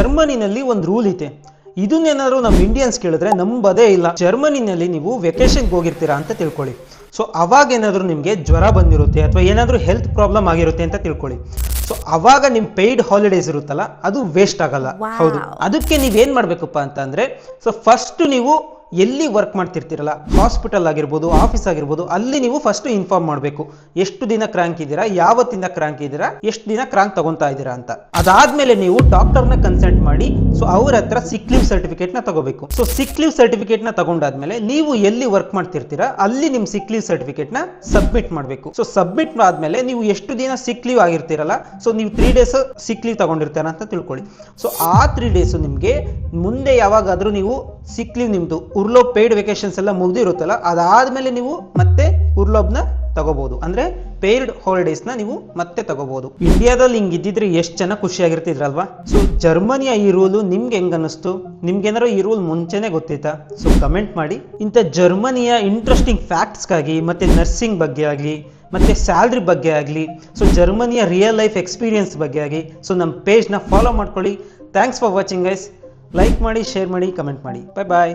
ಜರ್ಮನಿನಲ್ಲಿ ಒಂದು ರೂಲ್ ಇದೆ. ಇದನ್ನೇನಾದ್ರು ನಮ್ಮ ಇಂಡಿಯನ್ಸ್ ಕೇಳಿದ್ರೆ ನಂಬದೇ ಇಲ್ಲ. ಜರ್ಮನಿನಲ್ಲಿ ನೀವು ವೆಕೇಶನ್ಗೆ ಹೋಗಿರ್ತೀರಾ ಅಂತ ತಿಳ್ಕೊಳ್ಳಿ. ಸೊ ಅವಾಗ ಏನಾದರೂ ನಿಮಗೆ ಜ್ವರ ಬಂದಿರುತ್ತೆ ಅಥವಾ ಏನಾದರೂ ಹೆಲ್ತ್ ಪ್ರಾಬ್ಲಮ್ ಆಗಿರುತ್ತೆ ಅಂತ ತಿಳ್ಕೊಳ್ಳಿ. ಸೊ ಅವಾಗ ನಿಮ್ಮ ಪೇಯ್ಡ್ ಹಾಲಿಡೇಸ್ ಇರುತ್ತಲ್ಲ, ಅದು ವೇಸ್ಟ್ ಆಗಲ್ಲ. ಹೌದು, ಅದಕ್ಕೆ ನೀವೇನು ಮಾಡಬೇಕಪ್ಪ ಅಂತಂದರೆ, ಸೊ ಫಸ್ಟ್ ನೀವು ಎಲ್ಲಿ ವರ್ಕ್ ಮಾಡ್ತಿರ್ತೀರಲ್ಲ, ಹಾಸ್ಪಿಟಲ್ ಆಗಿರ್ಬೋದು, ಆಫೀಸ್ ಆಗಿರ್ಬೋದು, ಅಲ್ಲಿ ನೀವು ಫಸ್ಟ್ ಇನ್ಫಾರ್ಮ್ ಮಾಡಬೇಕು. ಎಷ್ಟು ದಿನ ಕ್ರಾಂಕ್ ಇದ್ದೀರಾ, ಯಾವತ್ತಿಂದ ಕ್ರಾಂಕ್ ಇದ್ದೀರಾ, ಎಷ್ಟು ದಿನ ಕ್ರಾಂಕ್ ತಗೊಂತಾ ಇದ್ದೀರಾ ಅಂತ. ಅದಾದ್ಮೇಲೆ ನೀವು ಡಾಕ್ಟರ್ನ ಕನ್ಸಲ್ಟ್ ಮಾಡಿ ಸೊ ಅವ್ರ ಹತ್ರ ಸಿಕ್ ಲೀವ್ ಸರ್ಟಿಫಿಕೇಟ್ ನ ತಗೋಬೇಕು. ಸೊ ಸಿಕ್ ಲೀವ್ ಸರ್ಟಿಫಿಕೇಟ್ ನ ತಗೊಂಡಾದ್ಮೇಲೆ ನೀವು ಎಲ್ಲಿ ವರ್ಕ್ ಮಾಡ್ತಿರ್ತೀರಾ ಅಲ್ಲಿ ನಿಮ್ ಸಿಕ್ ಲೀವ್ ಸರ್ಟಿಫಿಕೇಟ್ ನ ಸಬ್ಮಿಟ್ ಮಾಡಬೇಕು. ಸೊ ಸಬ್ಮಿಟ್ ಆದ್ಮೇಲೆ ನೀವು ಎಷ್ಟು ದಿನ ಸಿಕ್ ಲೀವ್ ಆಗಿರ್ತೀರಲ್ಲ, ಸೊ ನೀವು 3 days ಸಿಕ್ ಲೀವ್ ತಗೊಂಡಿರ್ತೀರ ಅಂತ ತಿಳ್ಕೊಳ್ಳಿ. ಸೊ ಆ 3 days ನಿಮ್ಗೆ ಮುಂದೆ ಯಾವಾಗಾದ್ರೂ ನೀವು ಸಿಕ್ ಲೀವ್ ನಿಮ್ದು ಉರ್ಲೋಬ್ ಪೇಯ್ಡ್ ವೆಕೇಶನ್ಸ್ ಎಲ್ಲ ಮುಗ್ದಿರುತ್ತಲ್ಲ, ಅದಾದ್ಮೇಲೆ ನೀವು ಮತ್ತೆ ಉರ್ಲೋಬ್ನ ತಗೋಬಹುದು. ಅಂದ್ರೆ ಪೇಯ್ಡ್ ಹಾಲಿಡೇಸ್ ನ ನೀವು ಮತ್ತೆ ತಗೋಬಹುದು. ಇಂಡಿಯಾದಲ್ಲಿ ಹಿಂಗ್ ಇದ್ದಿದ್ರೆ ಎಷ್ಟು ಜನ ಖುಷಿಯಾಗಿರ್ತಿದ್ರಲ್ವಾ. ಸೊ ಜರ್ಮನಿಯ ಈ ರೂಲು ನಿಮ್ಗೆ ಹೆಂಗ್ ಅನ್ನಿಸ್ತು? ನಿಮ್ಗೇನಾರು ಈ ರೂಲ್ ಮುಂಚೆನೆ ಗೊತ್ತಿತ್ತಾ? ಸೊ ಕಮೆಂಟ್ ಮಾಡಿ. ಇಂಥ ಜರ್ಮನಿಯ ಇಂಟ್ರೆಸ್ಟಿಂಗ್ ಫ್ಯಾಕ್ಟ್ಸ್ಗಾಗಿ ಮತ್ತೆ ನರ್ಸಿಂಗ್ ಬಗ್ಗೆ ಆಗಲಿ ಮತ್ತೆ ಸ್ಯಾಲ್ರಿ ಬಗ್ಗೆ ಆಗಲಿ, ಸೊ ಜರ್ಮನಿಯ ರಿಯಲ್ ಲೈಫ್ ಎಕ್ಸ್ಪೀರಿಯನ್ಸ್ ಬಗ್ಗೆ ಆಗಿ ಸೊ ನಮ್ಮ ಪೇಜ್ನ ಫಾಲೋ ಮಾಡ್ಕೊಳ್ಳಿ. Thanks for watching guys. Like ಮಾಡಿ, ಶೇರ್ ಮಾಡಿ, ಕಮೆಂಟ್ ಮಾಡಿ. ಬಾಯ್ ಬಾಯ್.